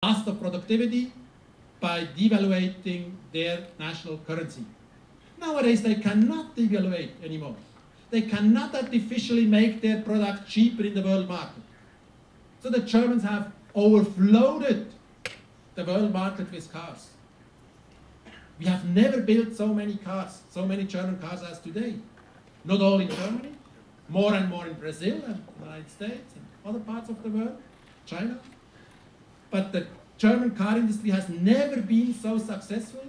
loss of productivity by devaluating their national currency. Nowadays, they cannot devaluate anymore. They cannot artificially make their product cheaper in the world market. So the Germans have overfloated the world market with cars. We have never built so many cars, so many German cars as today. Not all in Germany, more and more in Brazil and the United States and other parts of the world, China. But the German car industry has never been so successful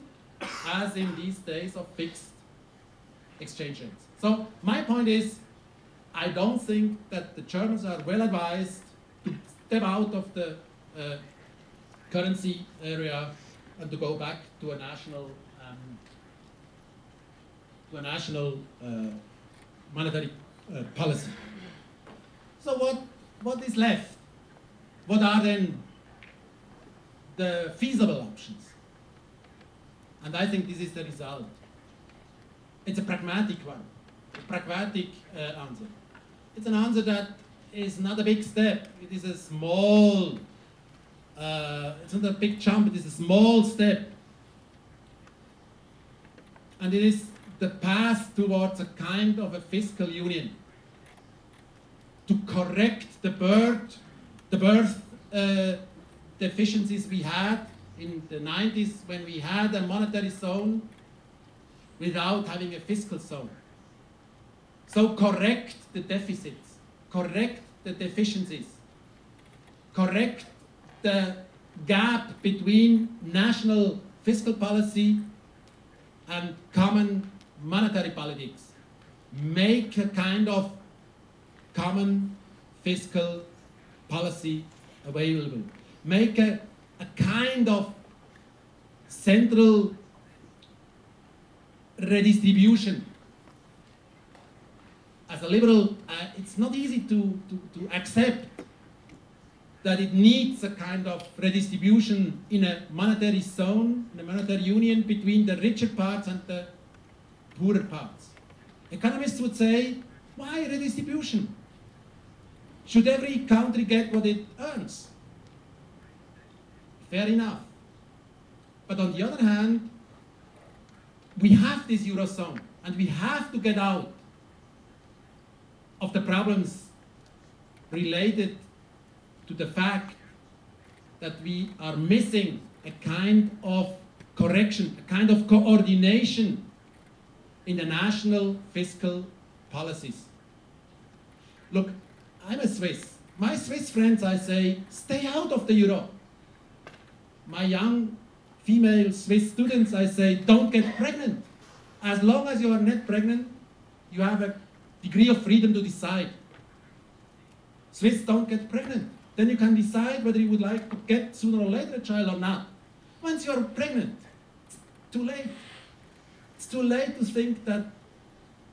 as in these days of fixed exchange rates. So my point is, I don't think that the Germans are well advised to step out of the currency area and to go back to a national monetary policy. So what is left? What are then the feasible options? And I think this is the result. It's a pragmatic one, a pragmatic answer. It's an answer that is not a big step. It is a small, it's not a big jump, it is a small step. And it is the path towards a kind of a fiscal union to correct the birth deficiencies we had in the 90s when we had a monetary zone without having a fiscal zone. So correct the deficits, correct the deficiencies, correct the gap between national fiscal policy and common monetary politics. Make a kind of common fiscal policy available. Make a kind of central redistribution. As a liberal, it's not easy to accept that it needs a kind of redistribution in a monetary zone, in a monetary union between the richer parts and the poorer parts. Economists would say, why redistribution? Should every country get what it earns? Fair enough. But on the other hand, we have this Eurozone, and we have to get out of the problems related to the fact that we are missing a kind of correction, a kind of coordination in the national fiscal policies. Look, I'm a Swiss. My Swiss friends, I say, stay out of the euro. My young female Swiss students, I say, don't get pregnant. As long as you are not pregnant, you have a degree of freedom to decide. Swiss don't get pregnant. Then you can decide whether you would like to get sooner or later a child or not. Once you are pregnant, it's too late. It's too late to think that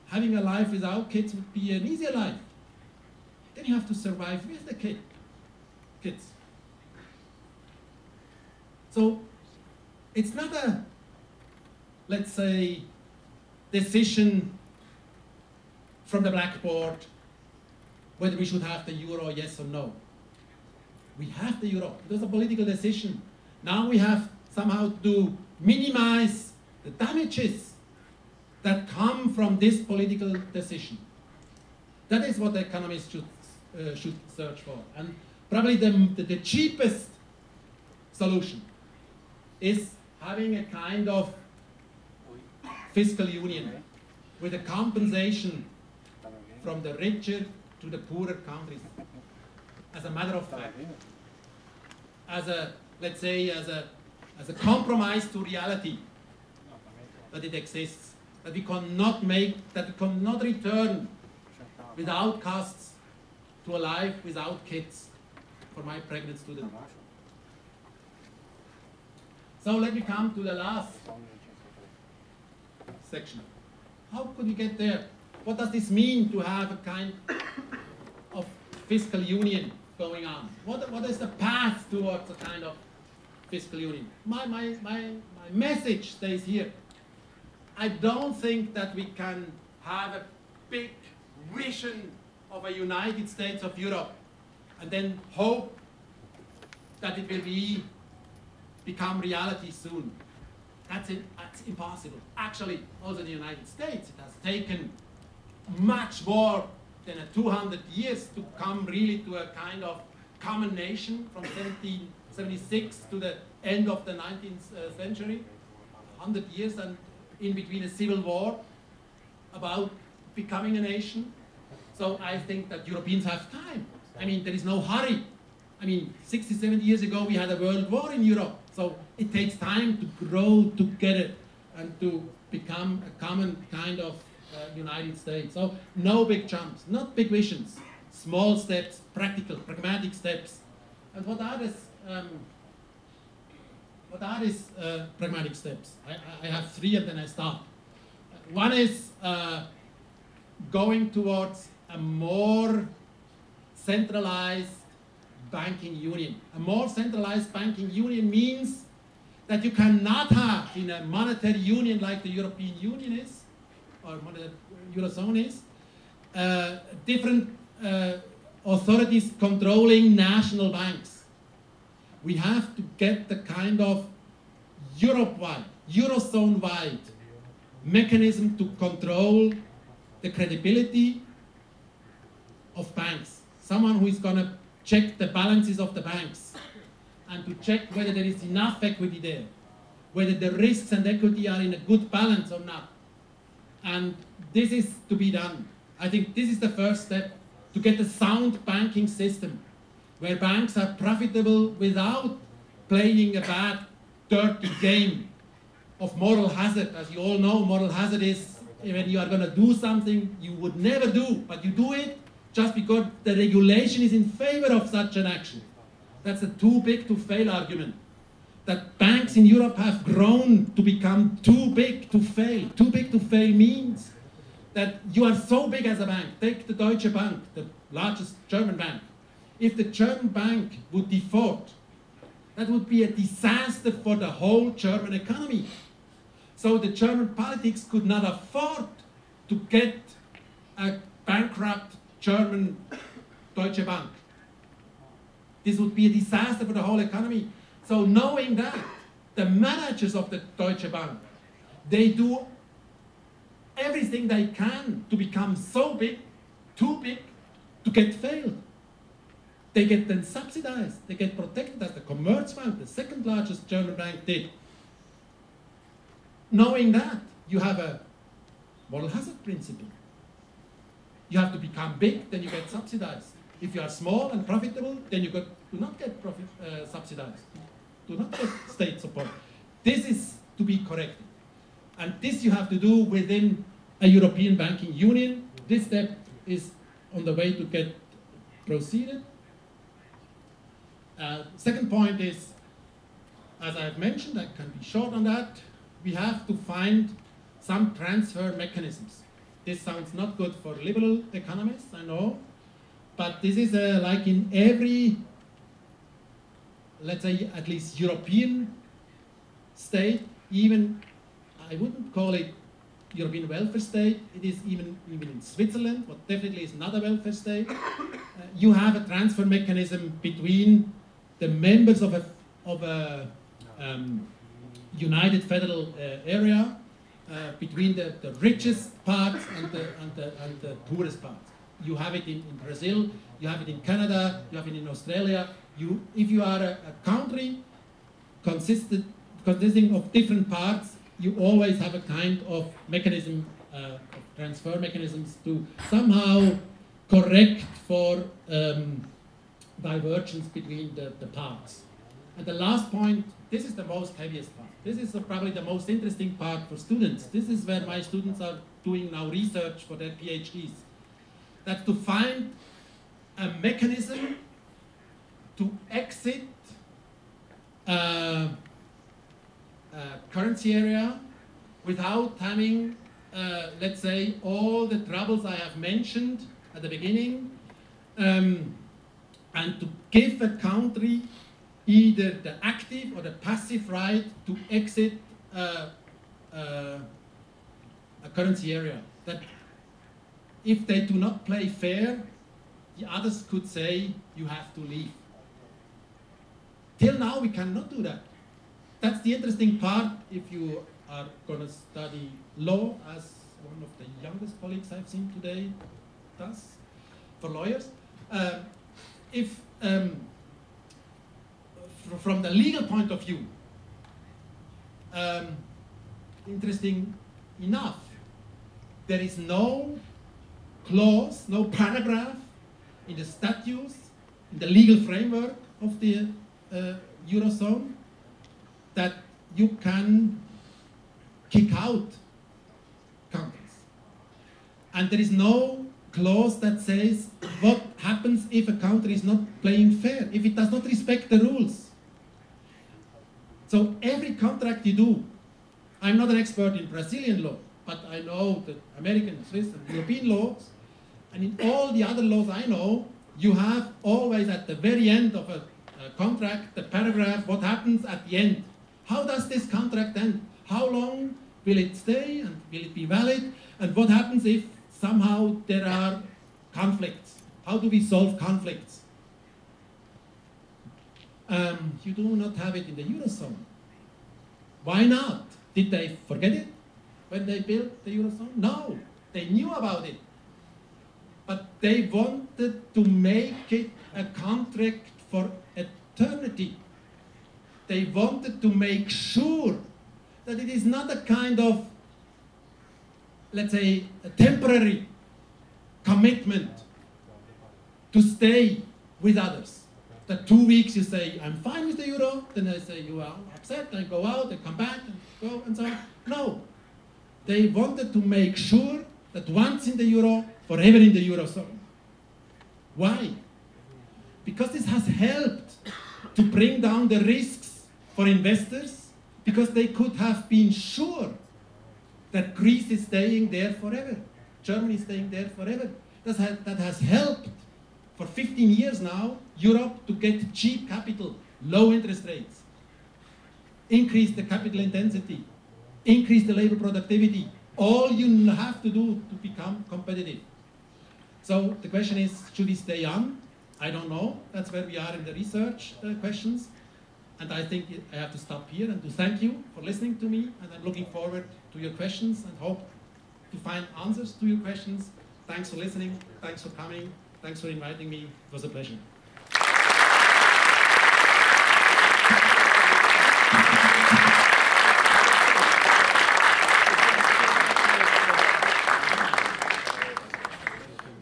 having a life without kids would be an easier life. Then you have to survive with the kids. So it's not a, let's say, decision from the blackboard whether we should have the euro, yes or no. We have the euro. It was a political decision. Now we have somehow to minimize the damages that come from this political decision. That is what the economists should search for. And probably the cheapest solution is having a kind of fiscal union with a compensation from the richer to the poorer countries. As a matter of fact, as a, let's say, as a compromise to reality, that it exists, that we cannot make, that we cannot return without costs to a life without kids for my pregnant student. So let me come to the last section. How could we get there? What does this mean to have a kind of fiscal union going on? What is the path towards a kind of fiscal union? My message stays here. I don't think that we can have a big vision of a United States of Europe and then hope that it will be become reality soon. That's impossible. Actually, also in the United States, it has taken much more than 200 years to come really to a kind of common nation from 1776 to the end of the 19th century. 100 years and in between a civil war about becoming a nation. So I think that Europeans have time. I mean, there is no hurry. I mean, 60, 70 years ago we had a world war in Europe. So it takes time to grow together and to become a common kind of United States. So no big jumps, not big visions, small steps, practical, pragmatic steps. And what are these pragmatic steps? I have three and then I start. One is going towards a more centralized banking union. A more centralized banking union means that you cannot have in a monetary union like the European Union is, or monetary Eurozone is, different authorities controlling national banks. We have to get the kind of Europe-wide, Eurozone-wide mechanism to control the credibility of banks. Someone who is going to check the balances of the banks and to check whether there is enough equity there, whether the risks and equity are in a good balance or not. And this is to be done. I think this is the first step to get a sound banking system where banks are profitable without playing a bad, dirty game of moral hazard. As you all know, moral hazard is when you are going to do something you would never do, but you do it just because the regulation is in favor of such an action. That's a too big to fail argument. That banks in Europe have grown to become too big to fail. Too big to fail means that you are so big as a bank. Take the Deutsche Bank, the largest German bank. If the German bank would default, that would be a disaster for the whole German economy. So the German politics could not afford to get a bankrupt German Deutsche Bank. This would be a disaster for the whole economy. So knowing that, the managers of the Deutsche Bank, they do everything they can to become so big, too big, to get failed. They get then subsidized, they get protected as the Commerzbank, the second largest German bank, did. Knowing that, you have a moral hazard principle. You have to become big, then you get subsidized. If you are small and profitable, then you do not get subsidized. Do not get state support. This is to be corrected. And this you have to do within a European banking union. This step is on the way to get proceeded. Second point is, as I have mentioned, I can be short on that, we have to find some transfer mechanisms. This sounds not good for liberal economists, I know, but this is like in every, let's say, at least European state, even, I wouldn't call it European welfare state, it is even in Switzerland, what definitely is not a welfare state. You have a transfer mechanism between the members of a united federal area, between the richest parts and the poorest parts. You have it in Brazil, you have it in Canada, you have it in Australia. If you are a country consisting of different parts, you always have a kind of mechanism, of transfer mechanisms to somehow correct for divergence between the parts. And the last point, this is the most heaviest part. This is probably the most interesting part for students. This is where my students are doing now research for their PhDs. That's to find a mechanism to exit a currency area without having, let's say, all the troubles I have mentioned at the beginning, and to give a country either the active or the passive right to exit a currency area. That if they do not play fair, the others could say, you have to leave. Till now, we cannot do that. that's the interesting part if you are going to study law, as one of the youngest colleagues I've seen today does, for lawyers. If from the legal point of view, interesting enough, there is no clause, no paragraph in the statutes, in the legal framework of the Eurozone that you can kick out countries. And there is no clause that says what happens if a country is not playing fair, if it does not respect the rules. So every contract you do, I'm not an expert in Brazilian law, but I know the American, Swiss, and European laws, and in all the other laws I know, you have always at the very end of a contract, the paragraph, what happens at the end. How does this contract end? How long will it stay, and will it be valid? And what happens if somehow there are conflicts? How do we solve conflicts? You do not have it in the Eurozone. Why not? Did they forget it when they built the Eurozone? No, they knew about it. But they wanted to make it a contract for eternity. They wanted to make sure that it is not a kind of, let's say, a temporary commitment to stay with others. That 2 weeks you say, I'm fine with the euro, then I say, you are upset, I go out, I come back, and go, and so on. No. They wanted to make sure that once in the euro, forever in the Eurozone. Why? Because this has helped to bring down the risks for investors, because they could have been sure that Greece is staying there forever, Germany is staying there forever. That has helped for 15 years now, Europe to get cheap capital, low interest rates, increase the capital intensity, increase the labor productivity. All you have to do to become competitive. So the question is, should we stay on? I don't know. That's where we are in the research questions. And I think I have to stop here and to thank you for listening to me. And I'm looking forward to your questions and hope to find answers to your questions. Thanks for listening. Thanks for coming. Thanks for inviting me. It was a pleasure.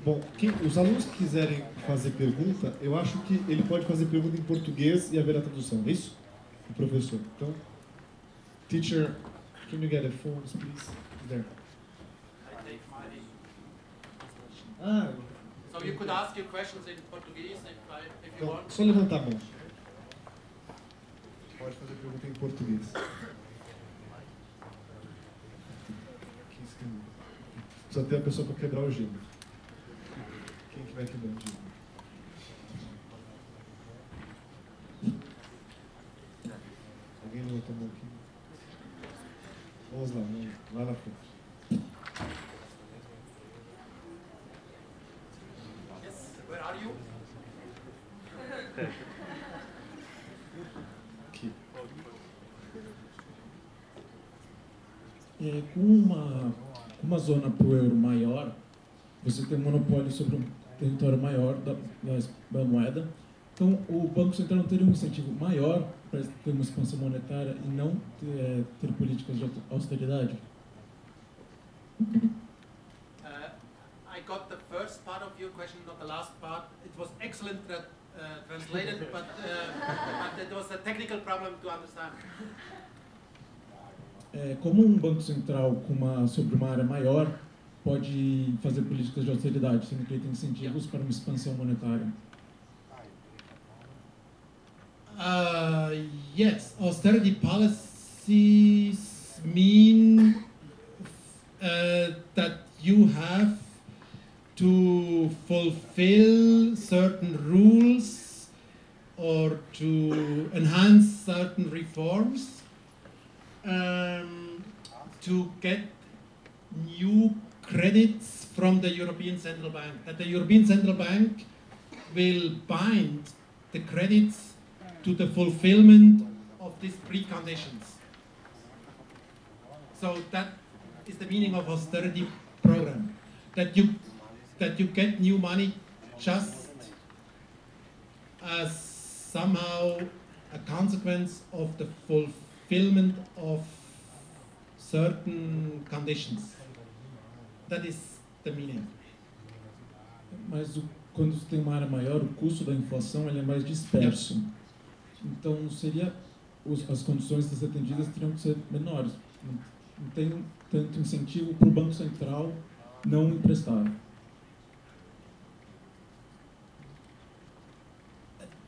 Bom, os alunos que quiserem fazer pergunta, eu acho que ele pode fazer pergunta em português e haver a tradução, é isso? O professor. Então, teacher, can you get a phone, please? There. I take my... Ah, so you could ask your questions in Portuguese if you want. Só levantar a mão. Pode fazer pergunta em português. 15 minutos. Precisa ter a pessoa para quebrar o gelo. Quem que vai quebrar o gelo? Alguém levantou a mão aqui? Vamos lá na frente. Yes, where are you? Aqui. Com uma zona para o euro maior, você tem um monopólio sobre um território maior da moeda. Então, o Banco Central não teria um incentivo maior para ter uma expansão monetária e não ter políticas de austeridade? I got the first part of your question, not the last part. It was excellent translated, but there was a technical problem to understand. Como um Banco Central sobre uma área maior pode fazer políticas de austeridade, sendo que ele tem incentivos para uma expansão monetária? Yes, austerity policies mean that you have to fulfill certain rules or to enhance certain reforms to get new credits from the European Central Bank. That the European Central Bank will bind the credits to the fulfillment of these preconditions. So that is the meaning of austerity program, that you get new money just as somehow a consequence of the fulfillment of certain conditions. That is the meaning. Mas quando você tem uma área maior, o custo da inflação ele é mais disperso. Então seria as condições a ser atendidas teriam que ser menores. Não tem tanto incentivo para o Banco Central não emprestar.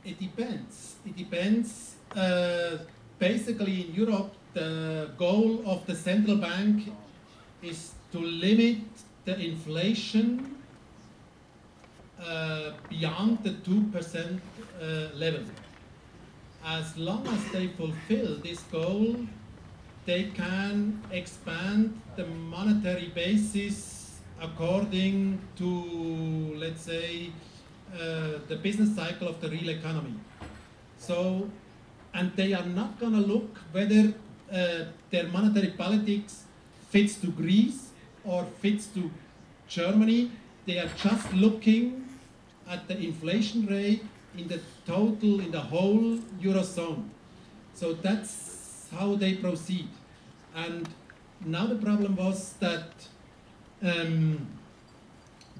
It depends. It depends. Basically, in Europe, the goal of the central bank is to limit the inflation beyond the 2% level. As long as they fulfill this goal, they can expand the monetary basis according to, let's say, the business cycle of the real economy. So, and they are not going to look whether their monetary politics fits to Greece or fits to Germany. They are just looking at the inflation rate in the total, in the whole Eurozone. So that's how they proceed. And now the problem was that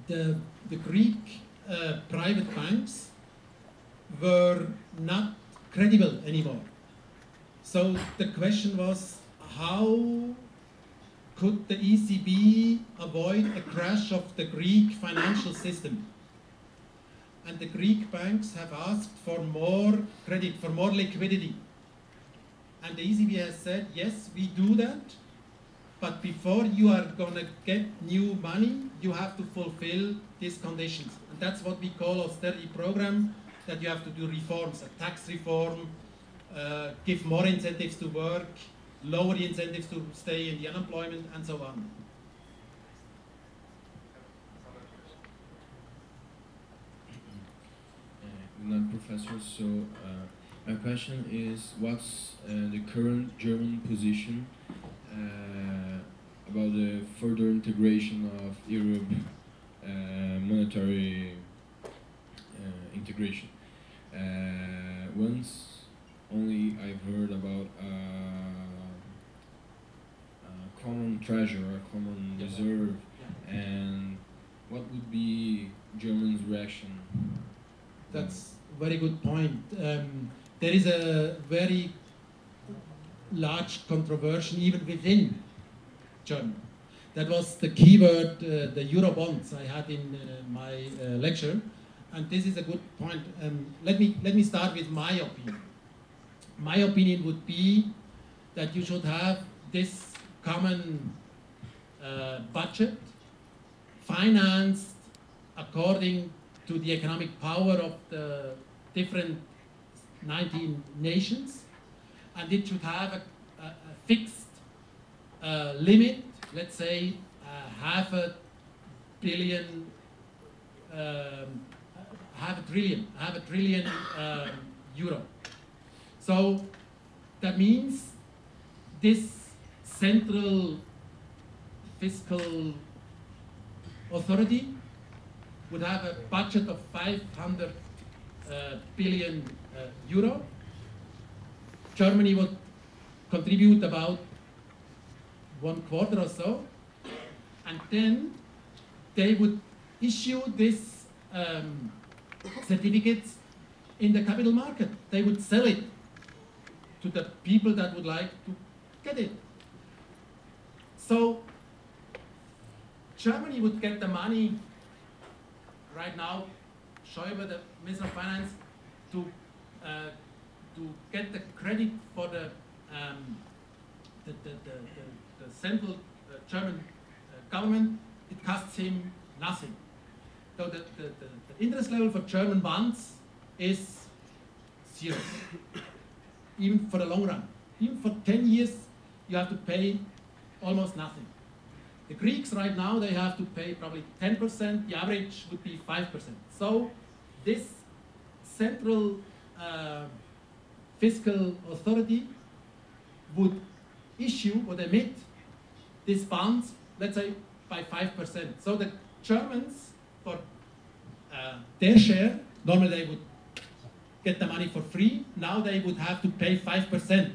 the Greek private banks were not credible anymore. So the question was, how could the ECB avoid a crash of the Greek financial system? And the Greek banks have asked for more credit, for more liquidity. And the ECB has said, yes, we do that, but before you are going to get new money, you have to fulfill these conditions. And that's what we call austerity program, that you have to do reforms, a tax reform, give more incentives to work, lower the incentives to stay in the unemployment, and so on. Professor, so my question is, what's the current German position about the further integration of Europe, monetary integration? Once only I've heard about a common treasure, a common reserve, and what would be Germany's reaction? That's a very good point. There is a very large controversy even within Germany. That was the keyword, the Eurobonds I had in my lecture, and this is a good point. Let me start with my opinion. My opinion would be that you should have this common budget financed according to the economic power of the different 19 nations, and it should have a fixed limit, let's say half a trillion euro. So that means this central fiscal authority would have a budget of 500 billion euro. Germany would contribute about 1/4 or so, and then they would issue these certificates in the capital market. They would sell it to the people that would like to get it. So Germany would get the money right now. Schäuble, the Minister of Finance, to get the credit for the central German government. It costs him nothing. So the interest level for German bonds is 0, even for the long run. Even for 10 years, you have to pay almost nothing. The Greeks right now, they have to pay probably 10%, the average would be 5%. So this central fiscal authority would issue or emit these bonds, let's say, by 5%. So the Germans, for their share, normally they would get the money for free. Now they would have to pay 5%.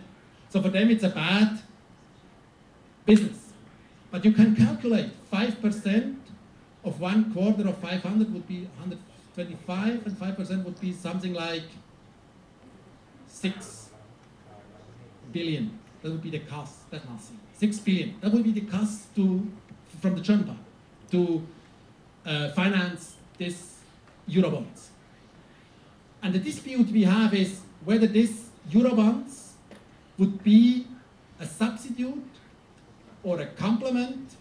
So for them it's a bad business. But you can calculate 5% of 1/4 of 500 would be 125, and 5% would be something like 6 billion. That would be the cost. That's nothing. 6 billion. That would be the cost from the German part to finance this Eurobonds. And the dispute we have is whether these Eurobonds would be a substitute or a complement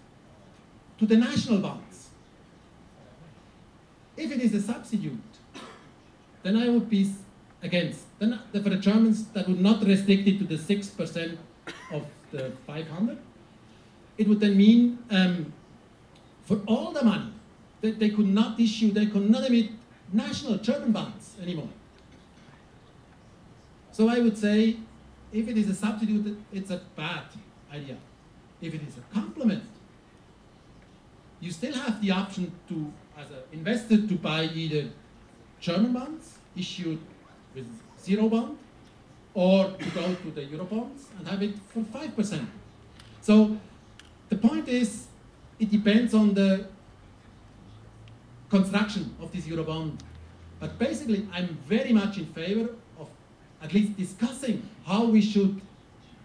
to the national bonds. If it is a substitute, then I would be against. Then for the Germans, that would not restrict it to the 6% of the 500. It would then mean for all the money that they could not issue, they could not emit national German bonds anymore. So I would say, if it is a substitute, it's a bad idea. If it is a complement, you still have the option to, as an investor, to buy either German bonds issued with 0 bond, or to go to the Eurobonds and have it for 5%. So the point is, it depends on the construction of this Eurobond. But basically, I'm very much in favor of at least discussing how we should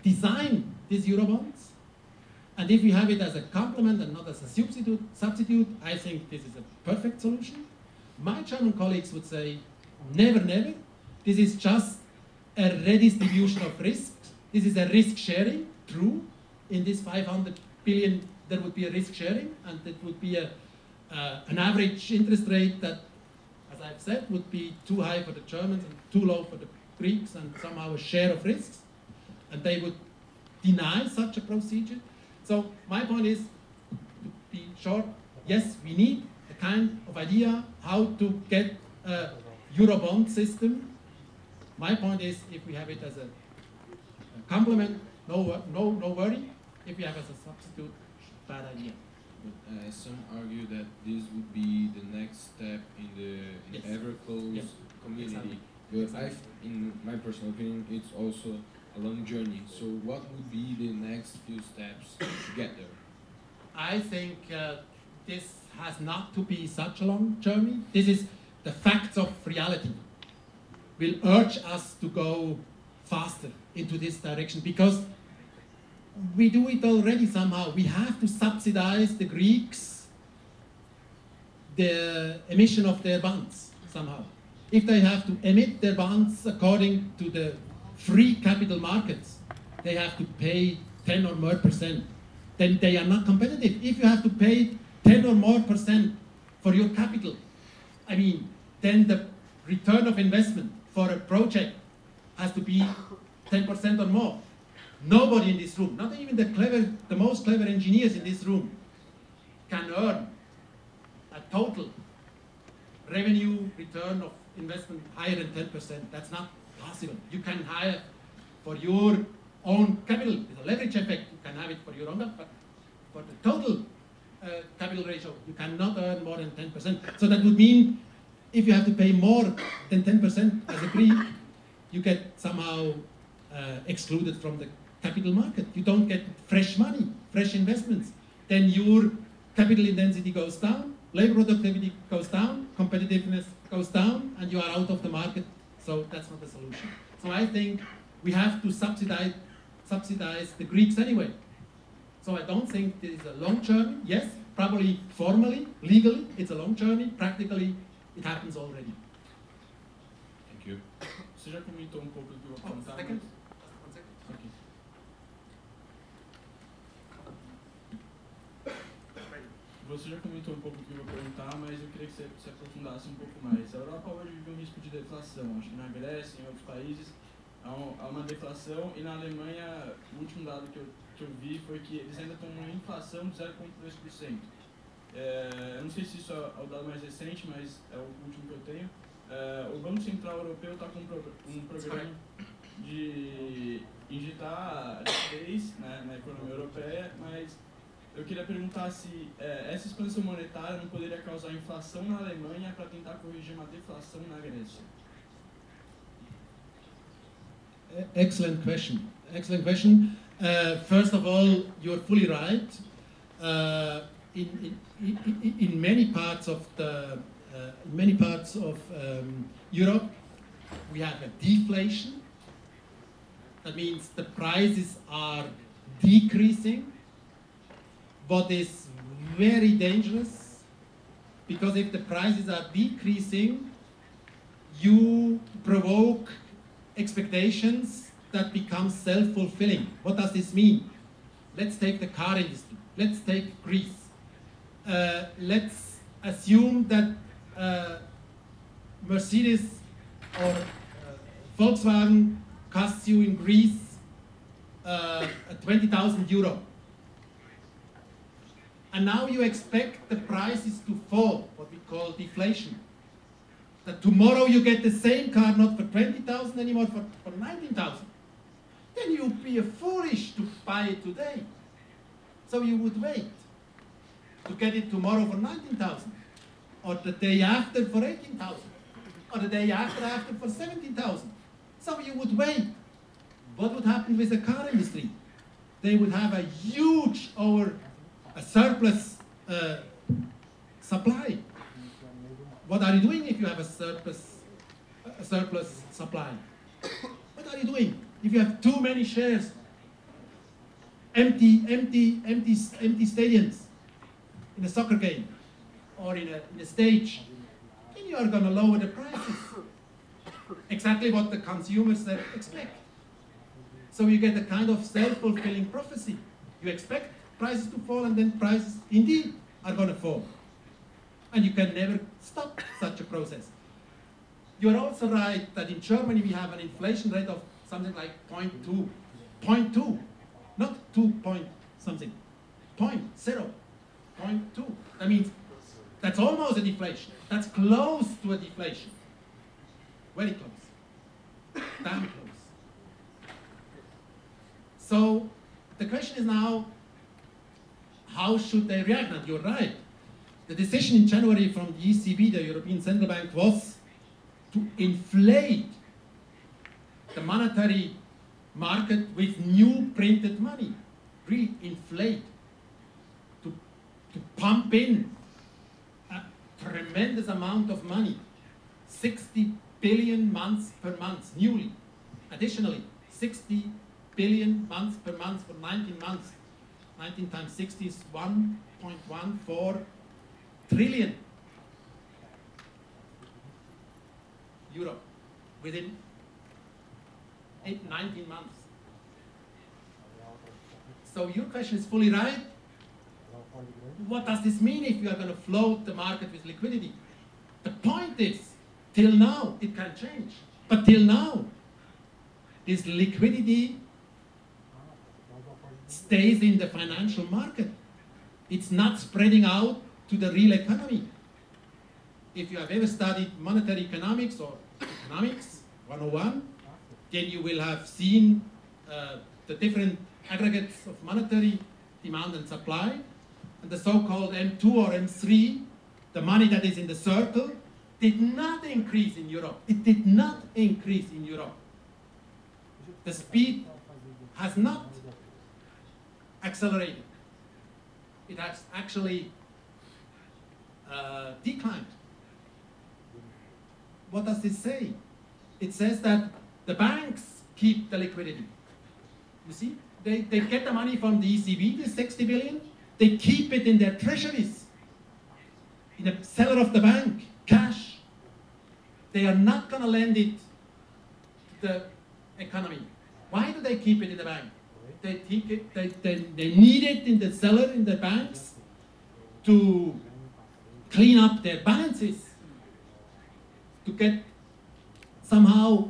design these Eurobonds. And if we have it as a complement and not as a substitute, I think this is a perfect solution. My German colleagues would say, never, never. This is just a redistribution of risks. This is a risk sharing, true. In this 500 billion, there would be a risk sharing, and it would be an average interest rate that, as I've said, would be too high for the Germans and too low for the Greeks, and somehow a share of risks. And they would deny such a procedure. So my point is, to be short, yes, we need a kind of idea how to get a Eurobond system. My point is, if we have it as a complement, no worry. If we have it as a substitute, bad idea. But some argue that this would be the next step in the Yes. ever-close Yes. community. Exactly. But in my personal opinion, it's also a long journey. So what would be the next few steps to get there? I think this has not to be such a long journey. This is the facts of reality will urge us to go faster into this direction, because we do it already somehow. We have to subsidize the Greeks, the emission of their bonds somehow. If they have to emit their bonds according to the free capital markets, they have to pay 10 or more %. Then they are not competitive. If you have to pay 10 or more % for your capital, I mean, then the return of investment for a project has to be 10% or more. Nobody in this room, not even the most clever engineers in this room, can earn a total revenue return of investment higher than 10%. That's not possible. You can hire for your own capital, with a leverage effect, you can have it for your own, but for the total capital ratio, you cannot earn more than 10%. So that would mean if you have to pay more than 10% as a Greek, you get somehow excluded from the capital market. You don't get fresh money, fresh investments. Then your capital intensity goes down, labor productivity goes down, competitiveness goes down, and you are out of the market. So that's not the solution. So I think we have to subsidize the Greeks anyway. So I don't think this is a long journey. Yes, probably formally, legally, it's a long journey. Practically, it happens already. Thank you. Você já comentou pouco do que eu vou contar. Second. Aqui. Você já comentou pouco do que eu vou perguntar, mas eu queria que você se aprofundasse pouco mais. A Europa hoje vive risco de deflação. Acho que na Grécia e em outros países há uma deflação, e na Alemanha, o último dado que eu vi foi que eles ainda estão em inflação de 0,2%. Eu não sei se isso é o dado mais recente, mas é o último que eu tenho. O Banco Central Europeu está com um programa de injetar liquidez, né, na economia europeia, mas eu queria perguntar se essa expansão monetária não poderia causar inflação na Alemanha para tentar corrigir uma deflação na Grécia. Excellent question. Excellent question. First of all, you're fully right. In many parts of Europe, we have a deflation. That means the prices are decreasing. What is very dangerous, because if the prices are decreasing, you provoke expectations that become self-fulfilling. What does this mean? Let's take the car industry. Let's take Greece. Let's assume that Mercedes or Volkswagen costs you in Greece 20,000 euro. And now you expect the prices to fall, what we call deflation. That tomorrow you get the same car not for 20,000 anymore, for 19,000. Then you would be foolish to buy it today. So you would wait to get it tomorrow for 19,000, or the day after for 18,000, or the day after for 17,000. So you would wait. What would happen with the car industry? They would have a huge a surplus supply. What are you doing if you have a surplus supply? What are you doing if you have too many shares? Empty stadiums in a soccer game or in a stage. Then you are going to lower the prices. Exactly what the consumers expect. So you get a kind of self-fulfilling prophecy. You expect prices to fall, and then prices indeed are going to fall. And you can never stop such a process. You're also right that in Germany we have an inflation rate of something like 0.2. 0.2, not 2 point something. 0.0. 0.2. That means that's almost a deflation. That's close to a deflation. Very close. Damn close. So the question is now, how should they react? And you're right. The decision in January from the ECB, the European Central Bank, was to inflate the monetary market with new printed money. Really inflate. To pump in a tremendous amount of money. 60 billion months per month, newly. Additionally, 60 billion months per month for 19 months. 19 times 60 is 1.14 trillion euro within 19 months. So your question is fully right. What does this mean if you are going to float the market with liquidity? The point is, till now, it can change. But till now, this liquidity stays in the financial market. It's not spreading out to the real economy. If you have ever studied monetary economics or economics 101, then you will have seen the different aggregates of monetary demand and supply, and the so-called M2 or M3, the money that is in the circle, did not increase in Europe. It did not increase in Europe. The speed has not accelerated. It has actually declined. What does this say? It says that the banks keep the liquidity. You see, they get the money from the ECB, the 60 billion, they keep it in their treasuries, in the cellar of the bank, cash. They are not going to lend it to the economy. Why do they keep it in the bank? They need it in the cellar, in the banks, to clean up their balances, to get somehow,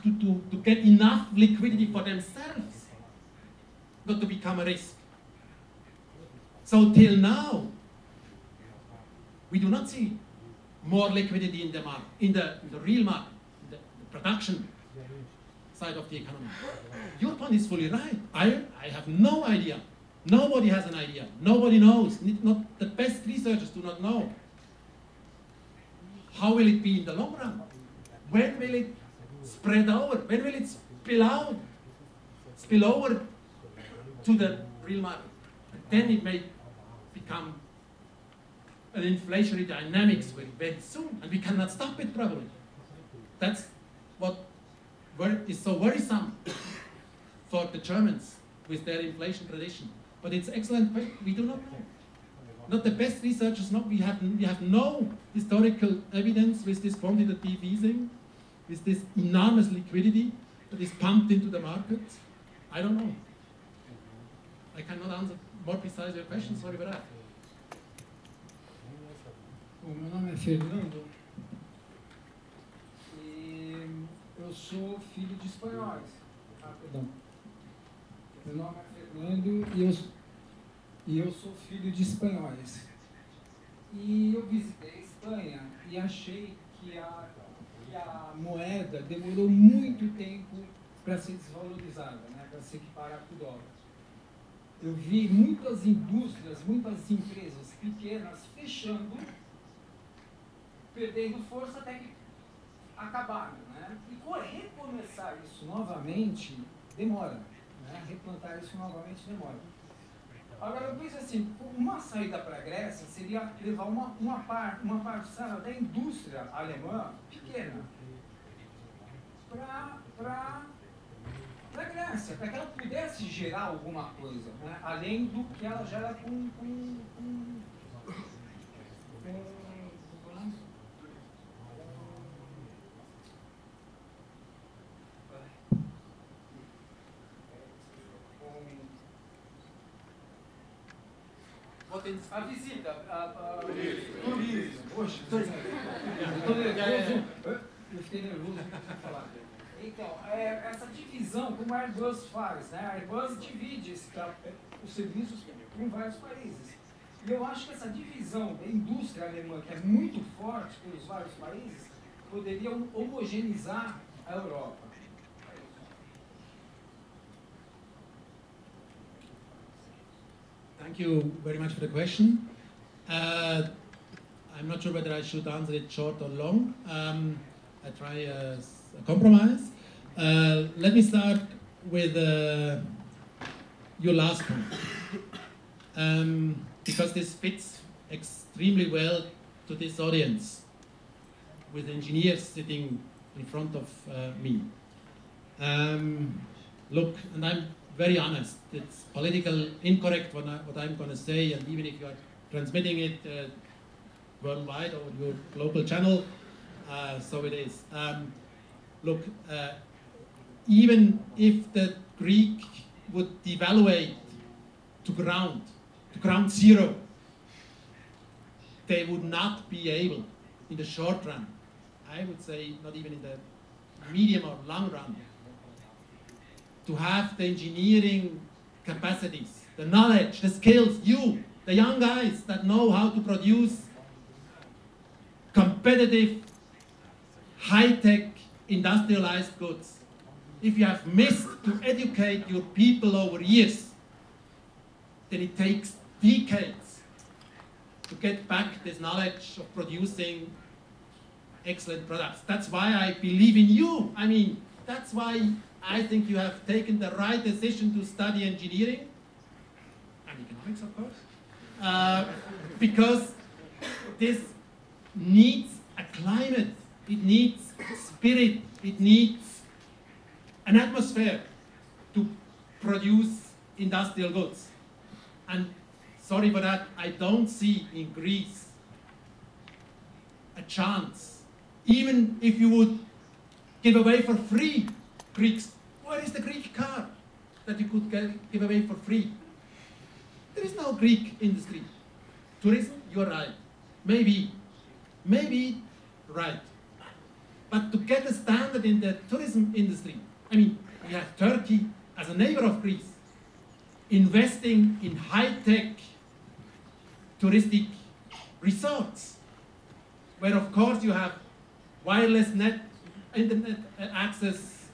to get enough liquidity for themselves, not to become a risk. So till now, we do not see more liquidity in the market, in the real market, in the production side of the economy. Your point is fully right. I have no idea. Nobody has an idea. Nobody knows. Not the best researchers do not know. How will it be in the long run? When will it spread over? When will it spill over to the real market? And then it may become an inflationary dynamics very, very soon, and we cannot stop it probably. That's what is so worrisome for the Germans with their inflation tradition. But it's excellent question. We do not know. Not the best researchers know. We have no historical evidence with this quantitative easing, with this enormous liquidity that is pumped into the market. I don't know. I cannot answer more precisely your question. Sorry about that. Bom, meu nome é Fernando e eu sou filho de espanhóis. Perdão. Meu nome é Fernando e eu sou filho de espanhóis. E eu visitei a Espanha e achei que a moeda demorou muito tempo para ser desvalorizada, né, para se equiparar com o dólar. Eu vi muitas indústrias, muitas empresas pequenas fechando, perdendo força até que acabaram, né? E recomeçar isso novamente demora, né? Replantar isso novamente demora. Agora eu penso assim, uma saída para a Grécia seria levar uma parcela da indústria alemã pequena para a Grécia, para que ela pudesse gerar alguma coisa, né? Além do que ela gera com a visita, turismo. Poxa, eu fiquei nervoso de falar. Então, essa divisão, como a Airbus faz, né? A Airbus divide os serviços com vários países. E eu acho que essa divisão da indústria alemã, que é muito forte pelos vários países, poderia homogeneizar a Europa. Thank you very much for the question. I'm not sure whether I should answer it short or long. I try a compromise. Let me start with your last point, because this fits extremely well to this audience, with engineers sitting in front of me. Look, and I'm very honest, it's politically incorrect what I'm going to say, and even if you are transmitting it worldwide or your global channel, so it is. Look, even if the Greek would devaluate to ground zero, they would not be able, in the short run, I would say not even in the medium or long run, to have the engineering capacities, the knowledge, the skills, you, the young guys that know how to produce competitive, high-tech, industrialized goods. If you have missed to educate your people over years, then it takes decades to get back this knowledge of producing excellent products. That's why I believe in you. I mean, that's why I think you have taken the right decision to study engineering, and economics, of course, because this needs a climate, it needs spirit, it needs an atmosphere to produce industrial goods. And sorry for that, I don't see in Greece a chance, even if you would give away for free Greeks. Where is the Greek car that you could give away for free? There is no Greek industry. Tourism, you're right. Maybe right. But to get a standard in the tourism industry, I mean, we have Turkey as a neighbor of Greece, investing in high-tech touristic resorts, where of course you have wireless internet access,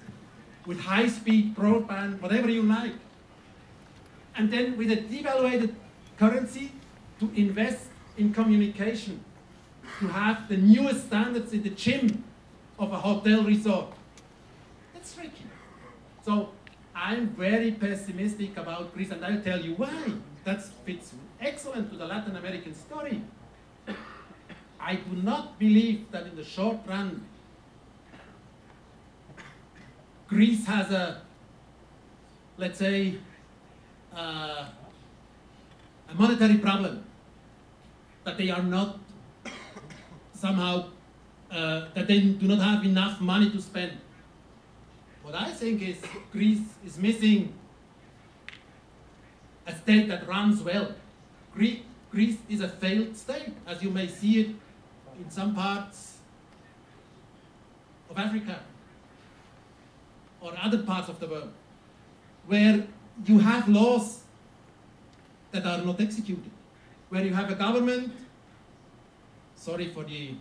with high-speed broadband, whatever you like. And then with a devaluated currency to invest in communication, to have the newest standards in the gym of a hotel resort. That's tricky. So I'm very pessimistic about Greece, and I'll tell you why. That fits excellent to the Latin American story. I do not believe that in the short run, Greece has a, let's say, a monetary problem, that they are not somehow, that they do not have enough money to spend. What I think is Greece is missing a state that runs well. Greece is a failed state, as you may see it in some parts of Africa or other parts of the world, where you have laws that are not executed, where you have a government, sorry for the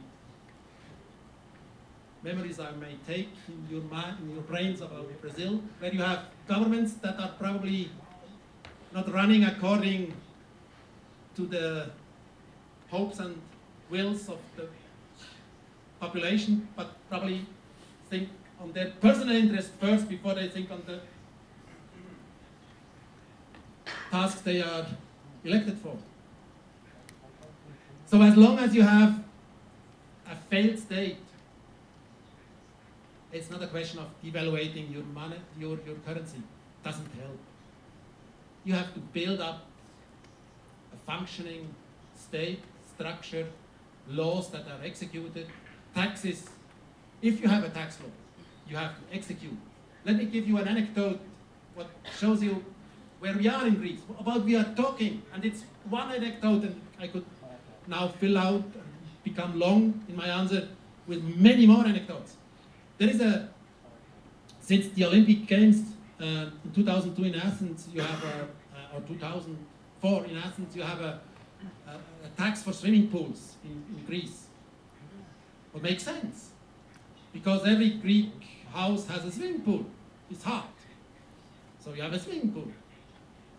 memories I may take in your mind, in your brains about Brazil, where you have governments that are probably not running according to the hopes and wills of the population, but probably think on their personal interest first before they think on the tasks they are elected for. So as long as you have a failed state, it's not a question of devaluating your money, your currency. It doesn't help. You have to build up a functioning state, structure, laws that are executed, taxes. If you have a tax law, you have to execute. Let me give you an anecdote, what shows you where we are in Greece, about we are talking, and it's one anecdote, and I could now fill out and become long in my answer with many more anecdotes. There is since the Olympic Games in 2002 in Athens, you have or 2004 in Athens, you have a tax for swimming pools in Greece. What makes sense, because every Greek house has a swimming pool. It's hot, so you have a swimming pool.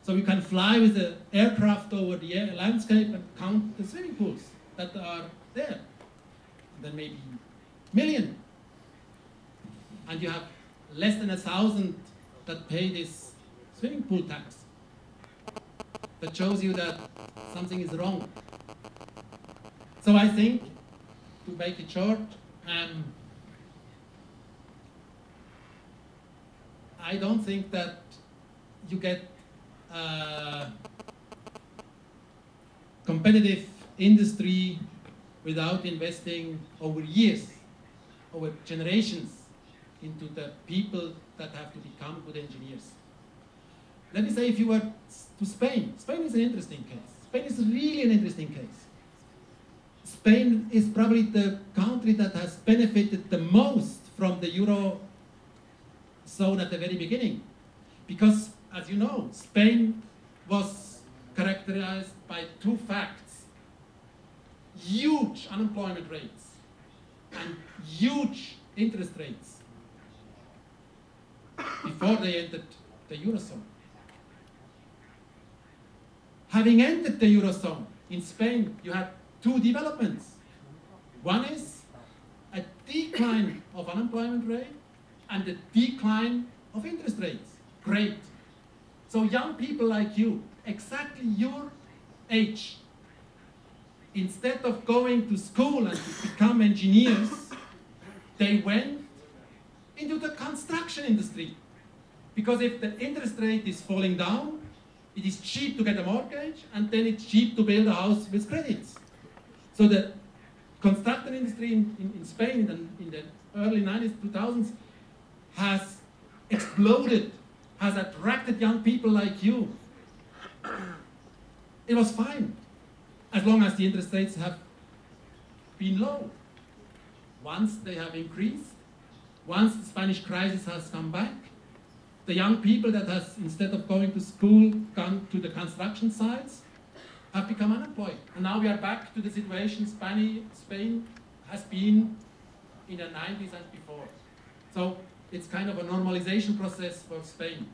So you can fly with an aircraft over the landscape and count the swimming pools that are there. And then maybe a million. And you have less than 1,000 that pay this swimming pool tax. That shows you that something is wrong. So I think, to make it short, I don't think that you get competitive industry without investing over years, over generations, into the people that have to become good engineers. Let me say a few words to Spain. Spain is an interesting case. Spain is really an interesting case. Spain is probably the country that has benefited the most from the Euro zone at the very beginning. Because, as you know, Spain was characterized by two facts: huge unemployment rates and huge interest rates before they entered the Eurozone. Having entered the Eurozone, in Spain, you had two developments. One is a decline of unemployment rate and a decline of interest rates. Great. So young people like you, exactly your age, instead of going to school and to become engineers, they went into the construction industry. Because if the interest rate is falling down, it is cheap to get a mortgage, and then it's cheap to build a house with credits. So the construction industry in Spain in the early 90s, 2000s has exploded, has attracted young people like you. It was fine, as long as the interest rates have been low. Once they have increased, once the Spanish crisis has come back, the young people that has, instead of going to school, gone to the construction sites, have become unemployed. And now we are back to the situation Spain has been in the 90s and before. So it's kind of a normalization process for Spain.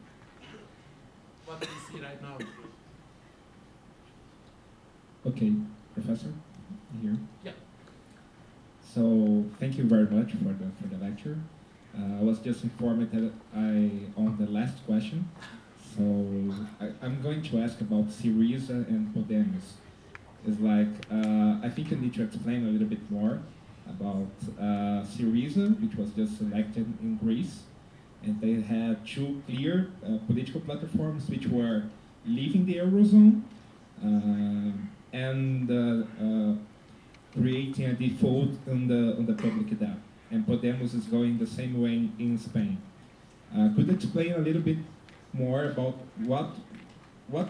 What do you see right now? Okay, Professor, here. Yeah. So thank you very much for the lecture. I was just informed that on the last question. So I'm going to ask about Syriza and Podemos. It's like, I think you need to explain a little bit more about Syriza, which was just elected in Greece. And they had two clear political platforms which were leaving the Eurozone and creating a default on the public debt. And Podemos is going the same way in Spain. Could you explain a little bit more about what's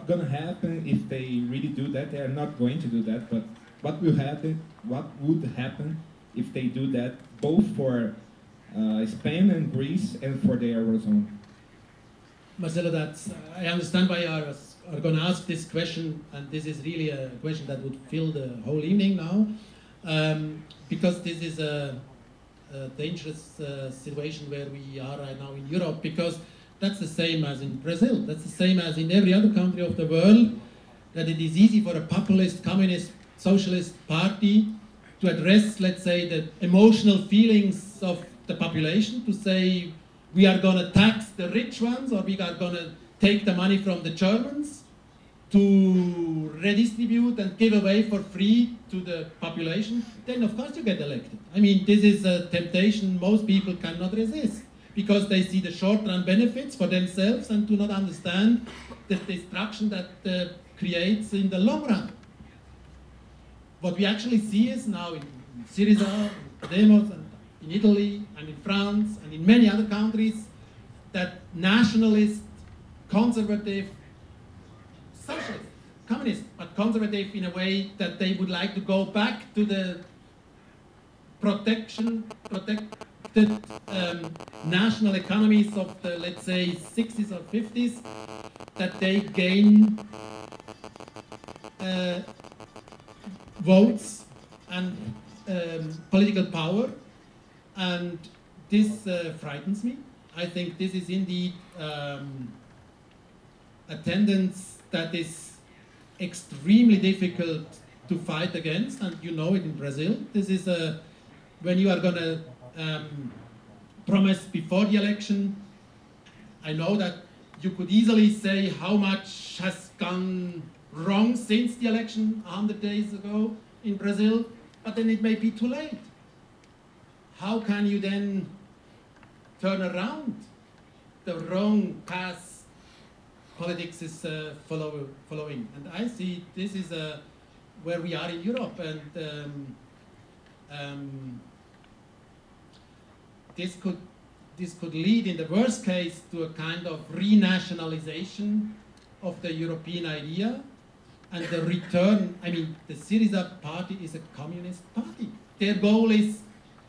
going to happen if they really do that? They are not going to do that, but what will happen? What would happen if they do that, both for Spain and Greece and for the Eurozone? Marcelo, I understand why you are going to ask this question, and this is really a question that would fill the whole evening now, because this is a dangerous situation where we are right now in Europe, because that's the same as in Brazil, that's the same as in every other country of the world, that it is easy for a populist, communist, socialist party to address, let's say, the emotional feelings of the population, to say we are going to tax the rich ones, or we are going to take the money from the Germans to redistribute and give away for free to the population, then of course you get elected. I mean, this is a temptation most people cannot resist, because they see the short-run benefits for themselves and do not understand the destruction that creates in the long run. What we actually see is now in Syriza, in Podemos, and in Italy, and in France, and in many other countries, that nationalist, conservative, socialist, communist, but conservative in a way that they would like to go back to the protected national economies of the, let's say, 60s or 50s, that they gain votes and political power, and this frightens me. I think this is indeed a tendency that is extremely difficult to fight against, and you know it in Brazil. This is when you are going to promise before the election. I know that you could easily say how much has gone wrong since the election 100 days ago in Brazil, but then it may be too late. How can you then turn around the wrong path politics is following? And I see this is where we are in Europe, and this could lead, in the worst case, to a kind of renationalization of the European idea, and the return. I mean, the Syriza party is a communist party. Their goal is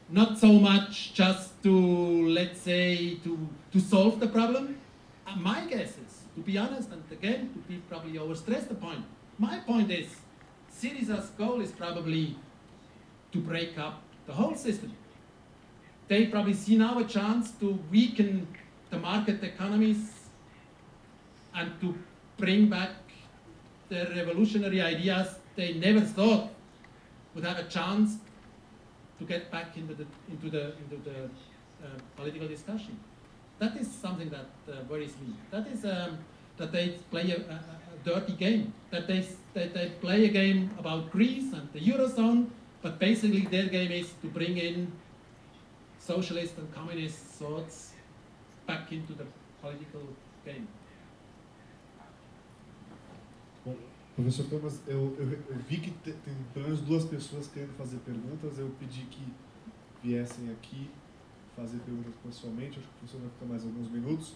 not so much just to, let's say, to solve the problem. My guess is, to be honest, and again, to be probably overstress the point, my point is, Syriza's goal is probably to break up the whole system. They probably see now a chance to weaken the market economies and to bring back the revolutionary ideas they never thought would have a chance to get back into the political discussion. That is something that worries me. That is that they play a dirty game. That they play a game about Greece and the Eurozone, but basically their game is to bring in socialist and communist thoughts back into the political game. Bom, professor Thomas, eu vi que tem pelo menos duas pessoas querendo fazer perguntas. Eu pedi que viessem aqui fazer perguntas pessoalmente. Acho que o professor vai ficar mais alguns minutos.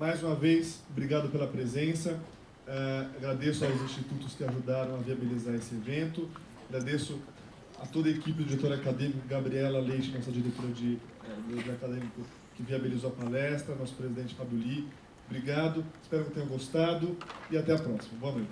Mais uma vez, obrigado pela presença. Agradeço aos institutos que ajudaram a viabilizar esse evento. Agradeço a toda a equipe do Diretório Acadêmico, Gabriela Leite, nossa diretora de acadêmico, que viabilizou a palestra, nosso presidente Fábio Li. Obrigado, espero que tenham gostado e até a próxima. Boa noite.